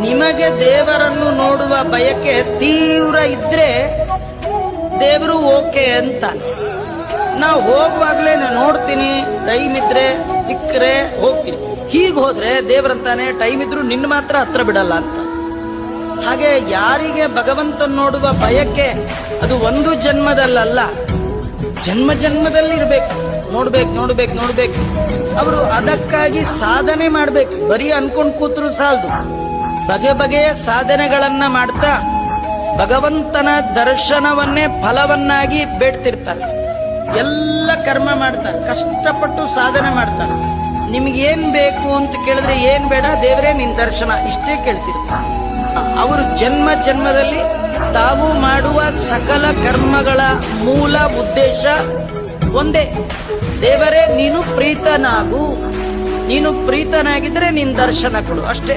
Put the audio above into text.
ನಿಮಗೆ ದೇವರನ್ನು ನೋಡುವ ಬಯಕೆ ತೀವ್ರ ಇದ್ರೆ ದೇವರು ಓಕೆ ಅಂತ. ನಾವು ಹೋಗುವಾಗ್ಲೇ ನಾನು ನೋಡ್ತೀನಿ, ಟೈಮ್ ಇದ್ರೆ ಸಿಕ್ಕರೆ ಹೋಗ್ತೀನಿ. ಹೀಗೆ ಹೋದ್ರೆ ದೇವರಂತಾನೆ ಟೈಮ್ ಇದ್ರು ನಿನ್ನ ಮಾತ್ರ ಹತ್ರ ಬಿಡಲ್ಲ ಅಂತ. ಹಾಗೆ ಯಾರಿಗೆ ಭಗವಂತನ ನೋಡುವ ಬಯಕೆ ಅದು ಒಂದು ಜನ್ಮದಲ್ಲ, ಜನ್ಮ ಜನ್ಮದಲ್ಲಿ ಇರ್ಬೇಕು. ನೋಡ್ಬೇಕು ಅವರು ಅದಕ್ಕಾಗಿ ಸಾಧನೆ ಮಾಡ್ಬೇಕು. ಬರೀ ಅನ್ಕೊಂಡ್ ಕೂತ್ರು ಸಾಲದು, ಬಗೆಯ ಸಾಧನೆಗಳನ್ನ ಮಾಡ್ತಾ ಭಗವಂತನ ದರ್ಶನವನ್ನೇ ಫಲವನ್ನಾಗಿ ಬೇಡ್ತಿರ್ತಾರೆ. ಎಲ್ಲ ಕರ್ಮ ಮಾಡ್ತಾರೆ, ಕಷ್ಟಪಟ್ಟು ಸಾಧನೆ ಮಾಡ್ತಾರೆ. ನಿಮ್ಗೇನ್ ಬೇಕು ಅಂತ ಕೇಳಿದ್ರೆ ಏನ್ ಬೇಡ, ದೇವರೇ ನಿನ್ ದರ್ಶನ ಇಷ್ಟೇ ಕೇಳ್ತಿರ್ತಾರೆ. ಅವರು ಜನ್ಮ ಜನ್ಮದಲ್ಲಿ ತಾವು ಮಾಡುವ ಸಕಲ ಕರ್ಮಗಳ ಮೂಲ ಉದ್ದೇಶ ಒಂದೇ, ದೇವರೇ ನೀನು ಪ್ರೀತನಾಗು, ನೀನು ಪ್ರೀತನಾಗಿದ್ರೆ ನಿನ್ ದರ್ಶನ ಕೊಡು ಅಷ್ಟೇ.